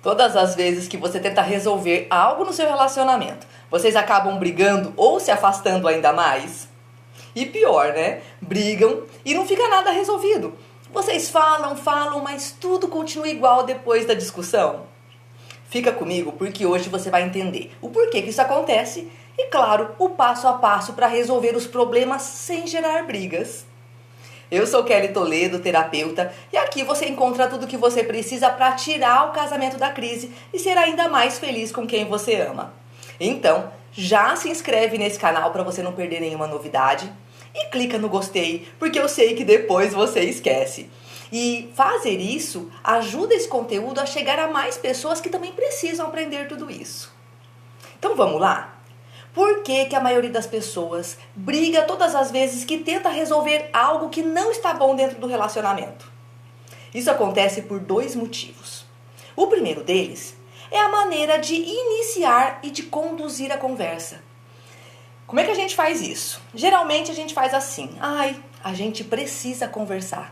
Todas as vezes que você tenta resolver algo no seu relacionamento, vocês acabam brigando ou se afastando ainda mais? E pior, né? Brigam e não fica nada resolvido. Vocês falam, mas tudo continua igual depois da discussão. Fica comigo porque hoje você vai entender o porquê que isso acontece e, claro, o passo a passo para resolver os problemas sem gerar brigas. Eu sou Kelly Toledo, terapeuta, e aqui você encontra tudo o que você precisa para tirar o casamento da crise e ser ainda mais feliz com quem você ama. Então, já se inscreve nesse canal para você não perder nenhuma novidade e clica no gostei, porque eu sei que depois você esquece. E fazer isso ajuda esse conteúdo a chegar a mais pessoas que também precisam aprender tudo isso. Então vamos lá? Por que a maioria das pessoas briga todas as vezes que tenta resolver algo que não está bom dentro do relacionamento? Isso acontece por dois motivos. O primeiro deles é a maneira de iniciar e de conduzir a conversa. Como é que a gente faz isso? Geralmente a gente faz assim: a gente precisa conversar.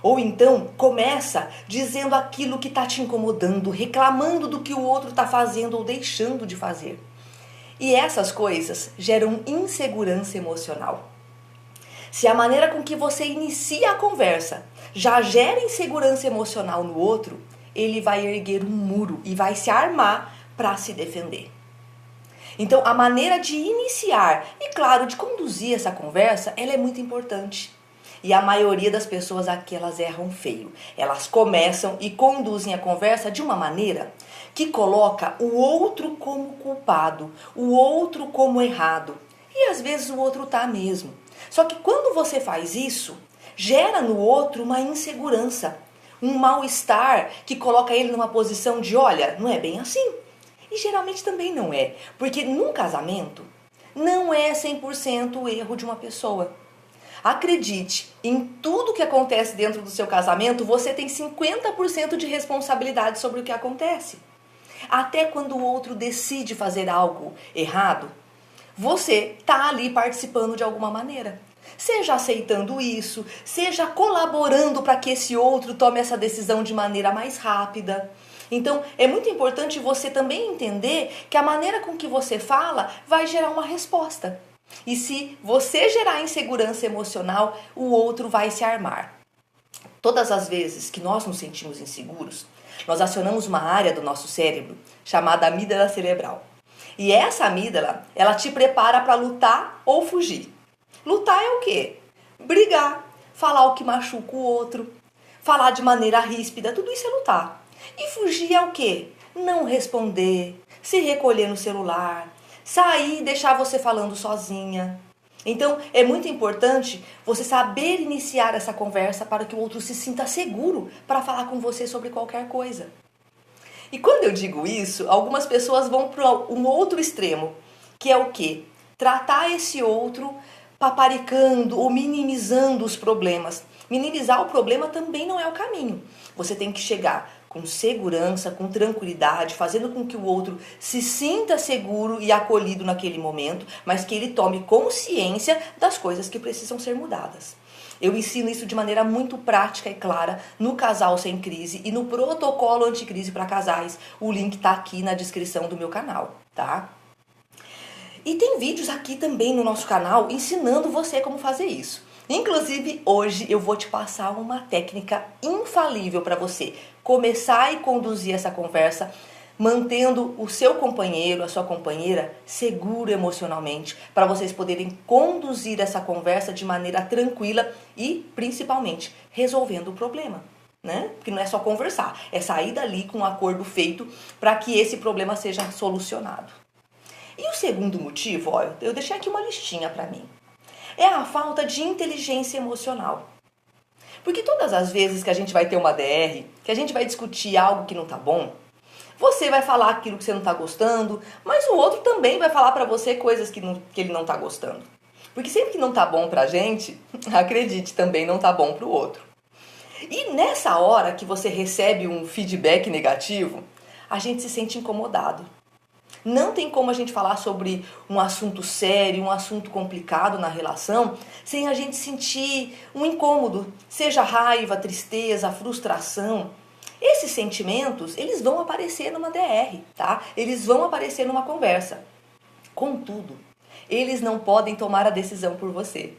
Ou então começa dizendo aquilo que está te incomodando, reclamando do que o outro está fazendo ou deixando de fazer. E essas coisas geram insegurança emocional. Se a maneira com que você inicia a conversa já gera insegurança emocional no outro, ele vai erguer um muro e vai se armar para se defender. Então, a maneira de iniciar e, claro, de conduzir essa conversa, ela é muito importante. E a maioria das pessoas aqui, elas erram feio. Elas começam e conduzem a conversa de uma maneira que coloca o outro como culpado, o outro como errado. E às vezes o outro tá mesmo. Só que quando você faz isso, gera no outro uma insegurança, um mal-estar que coloca ele numa posição de, olha, não é bem assim. E geralmente também não é, porque num casamento não é 100% o erro de uma pessoa. Acredite, em tudo que acontece dentro do seu casamento, você tem 50% de responsabilidade sobre o que acontece. Até quando o outro decide fazer algo errado, você está ali participando de alguma maneira. Seja aceitando isso, seja colaborando para que esse outro tome essa decisão de maneira mais rápida. Então, é muito importante você também entender que a maneira com que você fala vai gerar uma resposta. E se você gerar insegurança emocional, o outro vai se armar. Todas as vezes que nós nos sentimos inseguros, nós acionamos uma área do nosso cérebro chamada amígdala cerebral. E essa amígdala, ela te prepara para lutar ou fugir. Lutar é o quê? Brigar, falar o que machuca o outro, falar de maneira ríspida, tudo isso é lutar. E fugir é o quê? Não responder, se recolher no celular, sair e deixar você falando sozinha. Então, é muito importante você saber iniciar essa conversa para que o outro se sinta seguro para falar com você sobre qualquer coisa. E quando eu digo isso, algumas pessoas vão para um outro extremo, que é o quê? Tratar esse outro paparicando ou minimizando os problemas. Minimizar o problema também não é o caminho. Você tem que chegar com segurança, com tranquilidade, fazendo com que o outro se sinta seguro e acolhido naquele momento, mas que ele tome consciência das coisas que precisam ser mudadas. Eu ensino isso de maneira muito prática e clara no Casal Sem Crise e no protocolo anticrise para casais. O link está aqui na descrição do meu canal, tá? E tem vídeos aqui também no nosso canal ensinando você como fazer isso. Inclusive, hoje eu vou te passar uma técnica infalível para você começar e conduzir essa conversa, mantendo o seu companheiro, a sua companheira, seguro emocionalmente, para vocês poderem conduzir essa conversa de maneira tranquila e, principalmente, resolvendo o problema, né? Porque não é só conversar, é sair dali com um acordo feito para que esse problema seja solucionado. E o segundo motivo, ó, eu deixei aqui uma listinha para mim. É a falta de inteligência emocional. Porque todas as vezes que a gente vai ter uma DR, que a gente vai discutir algo que não tá bom, você vai falar aquilo que você não tá gostando, mas o outro também vai falar pra você coisas que ele não tá gostando. Porque sempre que não tá bom pra gente, acredite, também não tá bom pro outro. E nessa hora que você recebe um feedback negativo, a gente se sente incomodado. Não tem como a gente falar sobre um assunto sério, um assunto complicado na relação, sem a gente sentir um incômodo, seja raiva, tristeza, frustração. Esses sentimentos, eles vão aparecer numa DR, tá? Eles vão aparecer numa conversa. Contudo, eles não podem tomar a decisão por você.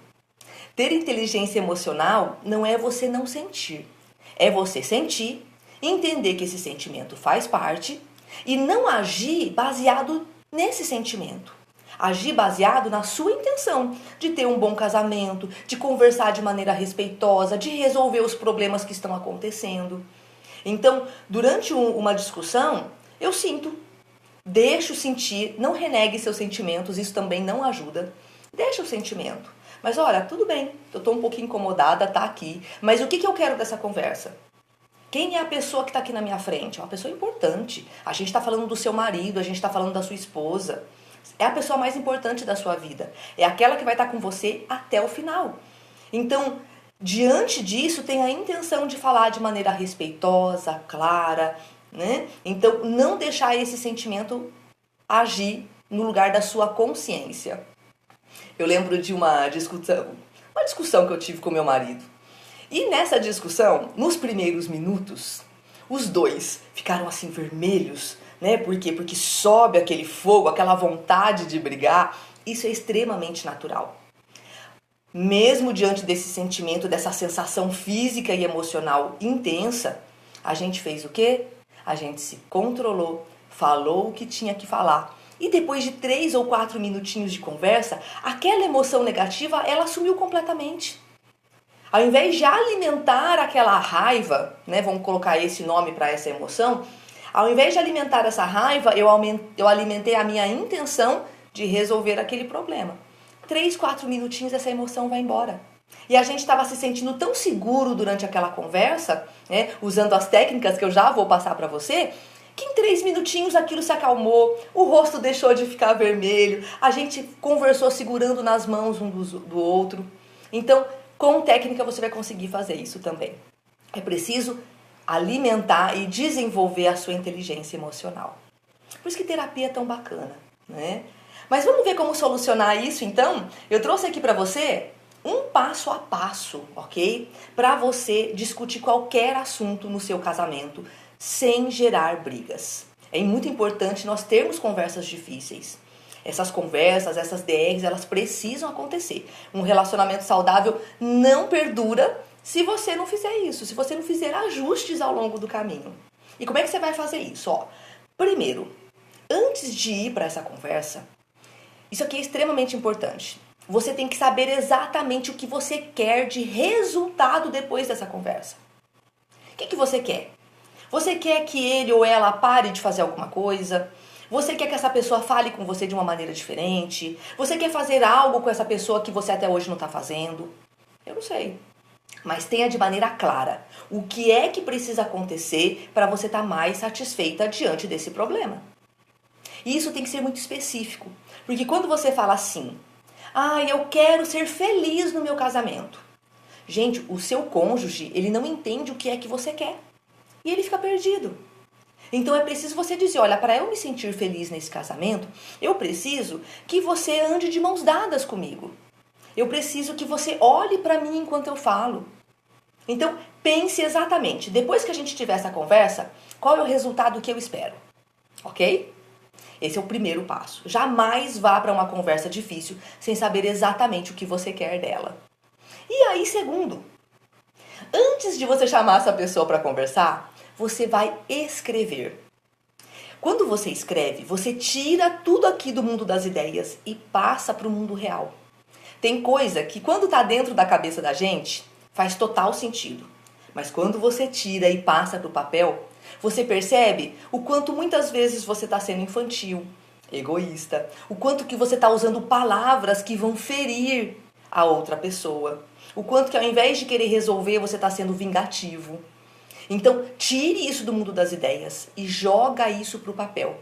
Ter inteligência emocional não é você não sentir. É você sentir, entender que esse sentimento faz parte e não agir baseado nesse sentimento. Agir baseado na sua intenção de ter um bom casamento, de conversar de maneira respeitosa, de resolver os problemas que estão acontecendo. Então, durante uma discussão, eu sinto. Deixa eu sentir, não renegue seus sentimentos, isso também não ajuda. Deixa o sentimento. Mas olha, tudo bem, eu estou um pouquinho incomodada, tá aqui. Mas o que eu quero dessa conversa? Quem é a pessoa que está aqui na minha frente? É uma pessoa importante. A gente está falando do seu marido, a gente está falando da sua esposa. É a pessoa mais importante da sua vida. É aquela que vai estar com você até o final. Então, diante disso, tenha a intenção de falar de maneira respeitosa, clara, né? Então, não deixar esse sentimento agir no lugar da sua consciência. Eu lembro de uma discussão que eu tive com meu marido. E nessa discussão, nos primeiros minutos, os dois ficaram assim vermelhos, né? Por quê? Porque sobe aquele fogo, aquela vontade de brigar. Isso é extremamente natural. Mesmo diante desse sentimento, dessa sensação física e emocional intensa, a gente fez o quê? A gente se controlou, falou o que tinha que falar. E depois de 3 ou 4 minutinhos de conversa, aquela emoção negativa, ela sumiu completamente. Ao invés de alimentar aquela raiva, né, vamos colocar esse nome para essa emoção, ao invés de alimentar essa raiva, eu alimentei a minha intenção de resolver aquele problema. 3, 4 minutinhos essa emoção vai embora. E a gente estava se sentindo tão seguro durante aquela conversa, né, usando as técnicas que eu já vou passar para você, que em 3 minutinhos aquilo se acalmou, o rosto deixou de ficar vermelho, a gente conversou segurando nas mãos um do outro. Então, com técnica você vai conseguir fazer isso também. É preciso alimentar e desenvolver a sua inteligência emocional. Por isso que terapia é tão bacana, né? Mas vamos ver como solucionar isso então? Eu trouxe aqui para você um passo a passo, ok? Para você discutir qualquer assunto no seu casamento sem gerar brigas. É muito importante nós termos conversas difíceis. Essas conversas, essas DRs, elas precisam acontecer. Um relacionamento saudável não perdura se você não fizer isso, se você não fizer ajustes ao longo do caminho. E como é que você vai fazer isso? Ó, primeiro, antes de ir para essa conversa, isso aqui é extremamente importante. Você tem que saber exatamente o que você quer de resultado depois dessa conversa. O que você quer? Você quer que ele ou ela pare de fazer alguma coisa? Você quer que essa pessoa fale com você de uma maneira diferente? Você quer fazer algo com essa pessoa que você até hoje não está fazendo? Eu não sei. Mas tenha de maneira clara o que é que precisa acontecer para você estar mais satisfeita diante desse problema. E isso tem que ser muito específico. Porque quando você fala assim, eu quero ser feliz no meu casamento. Gente, o seu cônjuge, ele não entende o que é que você quer. E ele fica perdido. Então é preciso você dizer, olha, para eu me sentir feliz nesse casamento, eu preciso que você ande de mãos dadas comigo. Eu preciso que você olhe para mim enquanto eu falo. Então pense exatamente, depois que a gente tiver essa conversa, qual é o resultado que eu espero. Ok? Esse é o primeiro passo. Jamais vá para uma conversa difícil sem saber exatamente o que você quer dela. E aí, segundo, antes de você chamar essa pessoa para conversar, você vai escrever. Quando você escreve, você tira tudo aqui do mundo das ideias e passa para o mundo real. Tem coisa que quando está dentro da cabeça da gente, faz total sentido. Mas quando você tira e passa para o papel, você percebe o quanto muitas vezes você está sendo infantil, egoísta, o quanto que você está usando palavras que vão ferir a outra pessoa, o quanto que ao invés de querer resolver, você está sendo vingativo. Então, tire isso do mundo das ideias e joga isso para o papel.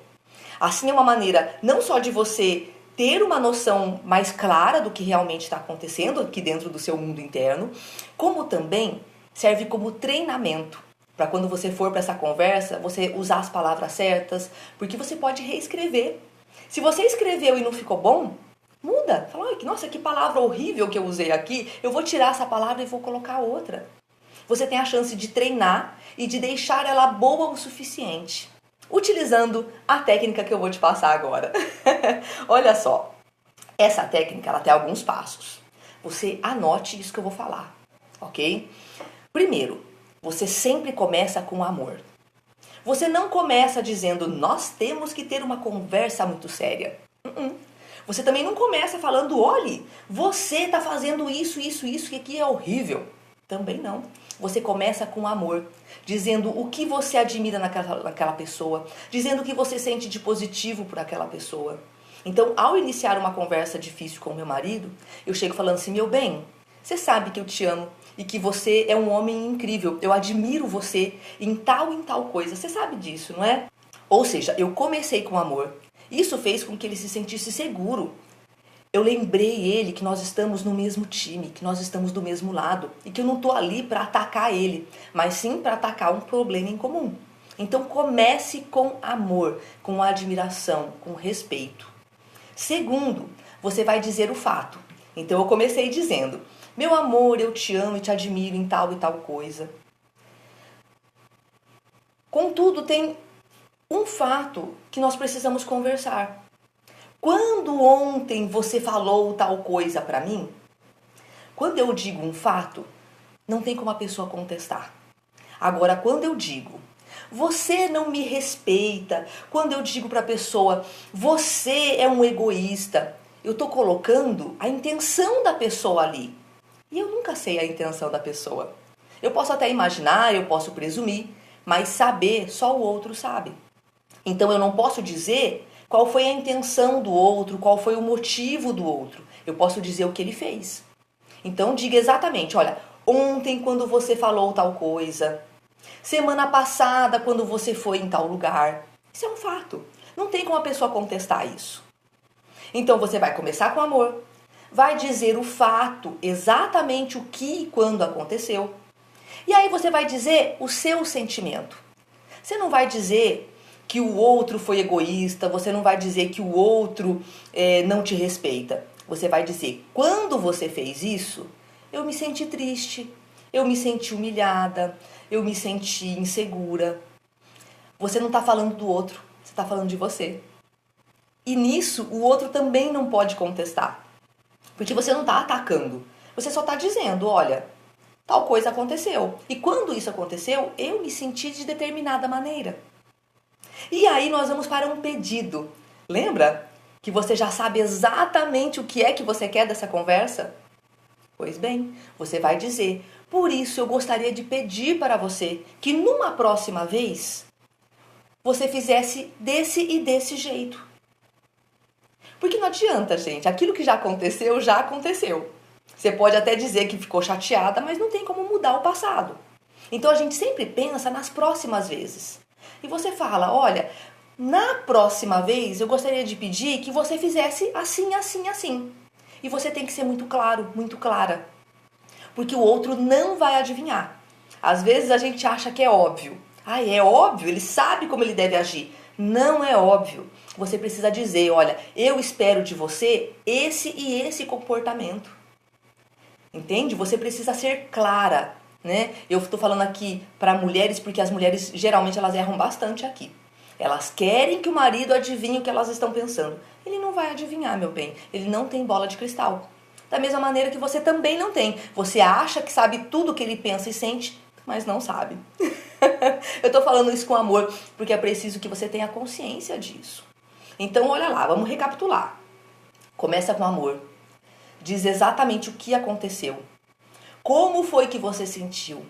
Assim é uma maneira não só de você ter uma noção mais clara do que realmente está acontecendo aqui dentro do seu mundo interno, como também serve como treinamento para quando você for para essa conversa, você usar as palavras certas, porque você pode reescrever. Se você escreveu e não ficou bom, muda. Fala, nossa, que palavra horrível que eu usei aqui, eu vou tirar essa palavra e vou colocar outra. você tem a chance de treinar e de deixar ela boa o suficiente, utilizando a técnica que eu vou te passar agora. Olha só, essa técnica ela tem alguns passos. Você anote isso que eu vou falar, ok? Primeiro, você sempre começa com amor. Você não começa dizendo, nós temos que ter uma conversa muito séria. Você também não começa falando, olhe, você está fazendo isso, que aqui é horrível. Também não. Você começa com amor, dizendo o que você admira naquela pessoa, dizendo o que você sente de positivo por aquela pessoa. Então, ao iniciar uma conversa difícil com o meu marido, eu chego falando assim, meu bem, você sabe que eu te amo e que você é um homem incrível, eu admiro você em tal coisa, você sabe disso, não é? Ou seja, eu comecei com amor. Isso fez com que ele se sentisse seguro. Eu lembrei ele que nós estamos no mesmo time, que nós estamos do mesmo lado e que eu não estou ali para atacar ele, mas sim para atacar um problema em comum. Então comece com amor, com admiração, com respeito. Segundo, você vai dizer o fato. Então eu comecei dizendo, meu amor, eu te amo e te admiro em tal e tal coisa. Contudo, tem um fato que nós precisamos conversar. Quando ontem você falou tal coisa pra mim, quando eu digo um fato, não tem como a pessoa contestar. Agora, quando eu digo, você não me respeita, quando eu digo pra pessoa, você é um egoísta, eu tô colocando a intenção da pessoa ali. E eu nunca sei a intenção da pessoa. Eu posso até imaginar, eu posso presumir, mas saber só o outro sabe. Então eu não posso dizer qual foi a intenção do outro, qual foi o motivo do outro. Eu posso dizer o que ele fez. Então diga exatamente, olha, ontem quando você falou tal coisa, semana passada quando você foi em tal lugar. Isso é um fato. Não tem como a pessoa contestar isso. Então você vai começar com amor, vai dizer o fato, exatamente o que e quando aconteceu. E aí você vai dizer o seu sentimento. Você não vai dizer que o outro foi egoísta, você não vai dizer que o outro não te respeita. Você vai dizer, quando você fez isso, eu me senti triste, eu me senti humilhada, eu me senti insegura. Você não está falando do outro, você está falando de você. E nisso, o outro também não pode contestar. Porque você não está atacando, você só está dizendo, olha, tal coisa aconteceu. E quando isso aconteceu, eu me senti de determinada maneira. E aí nós vamos para um pedido. Lembra que você já sabe exatamente o que é que você quer dessa conversa? Pois bem, você vai dizer, por isso eu gostaria de pedir para você que numa próxima vez você fizesse desse e desse jeito. Porque não adianta, gente, aquilo que já aconteceu, já aconteceu. Você pode até dizer que ficou chateada, mas não tem como mudar o passado. Então a gente sempre pensa nas próximas vezes. E você fala, olha, na próxima vez eu gostaria de pedir que você fizesse assim, assim, assim. E você tem que ser muito claro, muito clara. Porque o outro não vai adivinhar. Às vezes a gente acha que é óbvio. Ah, é óbvio, ele sabe como ele deve agir. Não é óbvio. Você precisa dizer, olha, eu espero de você esse e esse comportamento. Entende? Você precisa ser clara, né? Eu estou falando aqui para mulheres porque as mulheres geralmente elas erram bastante aqui. Elas querem que o marido adivinhe o que elas estão pensando. Ele não vai adivinhar, meu bem. Ele não tem bola de cristal. Da mesma maneira que você também não tem. Você acha que sabe tudo o que ele pensa e sente, mas não sabe. Eu estou falando isso com amor porque é preciso que você tenha consciência disso. Então, olha lá, vamos recapitular. Começa com amor. Diz exatamente o que aconteceu. Como foi que você sentiu?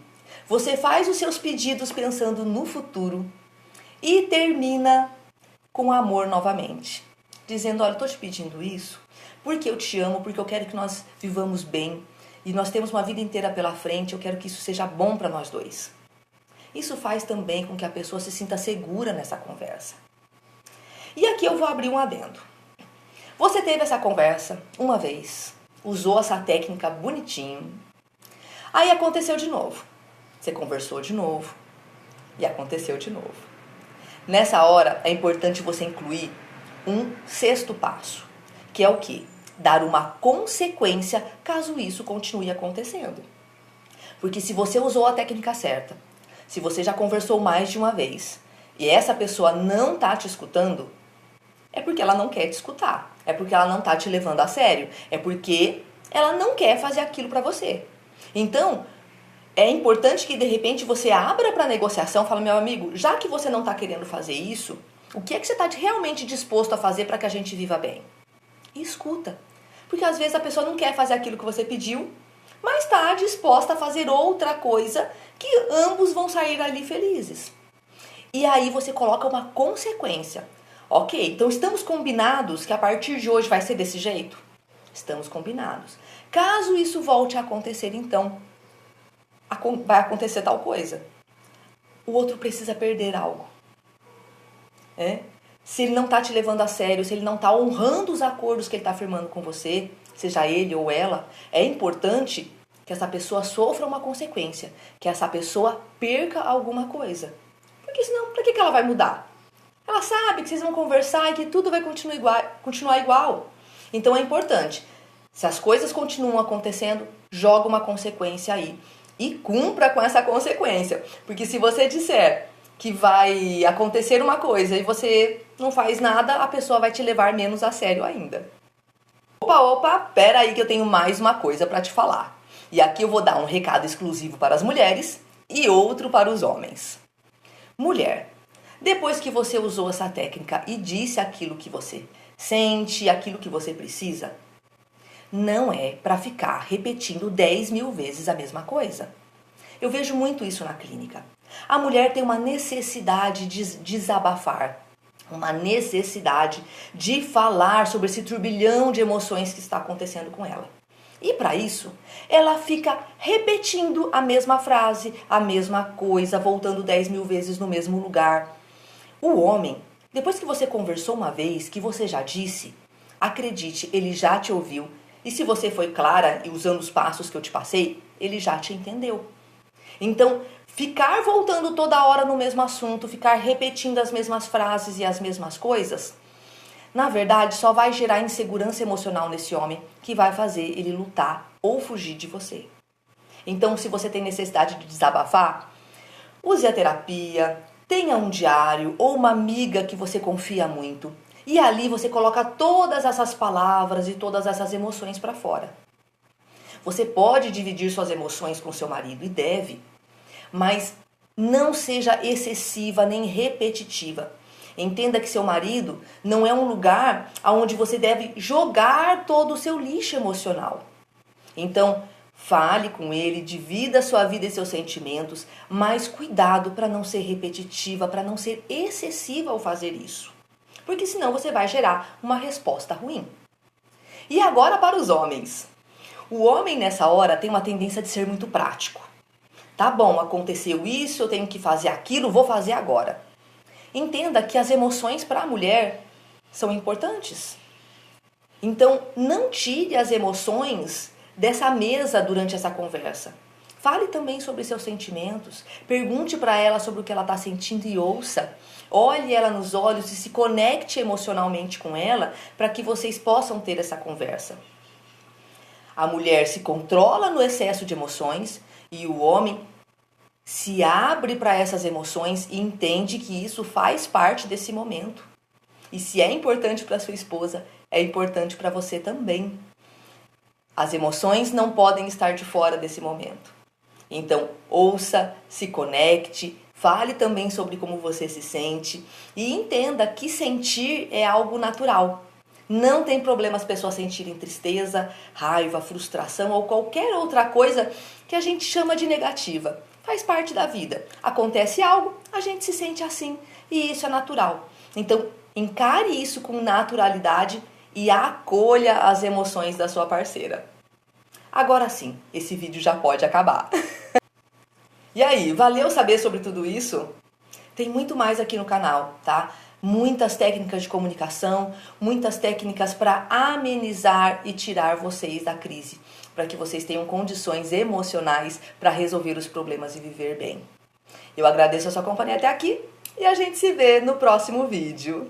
Você faz os seus pedidos pensando no futuro e termina com amor novamente. Dizendo, olha, eu estou te pedindo isso porque eu te amo, porque eu quero que nós vivamos bem e nós temos uma vida inteira pela frente, eu quero que isso seja bom para nós dois. Isso faz também com que a pessoa se sinta segura nessa conversa. E aqui eu vou abrir um adendo. Você teve essa conversa uma vez, usou essa técnica bonitinho, aí aconteceu de novo. Você conversou de novo e aconteceu de novo. Nessa hora é importante você incluir um sexto passo, que é o quê? Dar uma consequência caso isso continue acontecendo. Porque se você usou a técnica certa, se você já conversou mais de uma vez e essa pessoa não tá te escutando, é porque ela não quer te escutar, é porque ela não tá te levando a sério, é porque ela não quer fazer aquilo pra você. Então, é importante que de repente você abra para negociação, fala, meu amigo, já que você não está querendo fazer isso, o que é que você está realmente disposto a fazer para que a gente viva bem? E escuta. Porque às vezes a pessoa não quer fazer aquilo que você pediu, mas está disposta a fazer outra coisa que ambos vão sair ali felizes. E aí você coloca uma consequência. Ok, então estamos combinados que a partir de hoje vai ser desse jeito? Estamos combinados. Caso isso volte a acontecer, então vai acontecer tal coisa. O outro precisa perder algo. Se ele não está te levando a sério, se ele não está honrando os acordos que ele está firmando com você, seja ele ou ela, é importante que essa pessoa sofra uma consequência, que essa pessoa perca alguma coisa. Porque senão, para que ela vai mudar? Ela sabe que vocês vão conversar e que tudo vai continuar igual. Então é importante, se as coisas continuam acontecendo, joga uma consequência aí. E cumpra com essa consequência. Porque se você disser que vai acontecer uma coisa e você não faz nada, a pessoa vai te levar menos a sério ainda. Opa, pera aí que eu tenho mais uma coisa para te falar. E aqui eu vou dar um recado exclusivo para as mulheres e outro para os homens. Mulher, depois que você usou essa técnica e disse aquilo que você sente, aquilo que você precisa, não é para ficar repetindo 10.000 vezes a mesma coisa. Eu vejo muito isso na clínica. A mulher tem uma necessidade de desabafar, uma necessidade de falar sobre esse turbilhão de emoções que está acontecendo com ela. E para isso, ela fica repetindo a mesma frase, a mesma coisa, voltando 10.000 vezes no mesmo lugar. O homem, depois que você conversou uma vez, que você já disse, acredite, ele já te ouviu. E se você foi clara e usando os passos que eu te passei, ele já te entendeu. Então, ficar voltando toda hora no mesmo assunto, ficar repetindo as mesmas frases e as mesmas coisas, na verdade, só vai gerar insegurança emocional nesse homem, que vai fazer ele lutar ou fugir de você. Então, se você tem necessidade de desabafar, use a terapia, tenha um diário ou uma amiga que você confia muito. E ali você coloca todas essas palavras e todas essas emoções para fora. Você pode dividir suas emoções com seu marido e deve, mas não seja excessiva nem repetitiva. Entenda que seu marido não é um lugar onde você deve jogar todo o seu lixo emocional. Então, fale com ele, divida sua vida e seus sentimentos, mas cuidado para não ser repetitiva, para não ser excessiva ao fazer isso. Porque senão você vai gerar uma resposta ruim. E agora para os homens. O homem nessa hora tem uma tendência de ser muito prático. Tá bom, aconteceu isso, eu tenho que fazer aquilo, vou fazer agora. Entenda que as emoções para a mulher são importantes. Então, não tire as emoções dessa mesa durante essa conversa. Fale também sobre seus sentimentos. Pergunte para ela sobre o que ela está sentindo e ouça. Olhe ela nos olhos e se conecte emocionalmente com ela para que vocês possam ter essa conversa. A mulher se controla no excesso de emoções e o homem se abre para essas emoções e entende que isso faz parte desse momento. E se é importante para sua esposa, é importante para você também. As emoções não podem estar de fora desse momento. Então, ouça, se conecte, fale também sobre como você se sente e entenda que sentir é algo natural. Não tem problema as pessoas sentirem tristeza, raiva, frustração ou qualquer outra coisa que a gente chama de negativa. Faz parte da vida. Acontece algo, a gente se sente assim e isso é natural. Então, encare isso com naturalidade e acolha as emoções da sua parceira. Agora sim, esse vídeo já pode acabar. E aí, valeu saber sobre tudo isso? Tem muito mais aqui no canal, tá? Muitas técnicas de comunicação, muitas técnicas para amenizar e tirar vocês da crise, para que vocês tenham condições emocionais para resolver os problemas e viver bem. Eu agradeço a sua companhia até aqui e a gente se vê no próximo vídeo.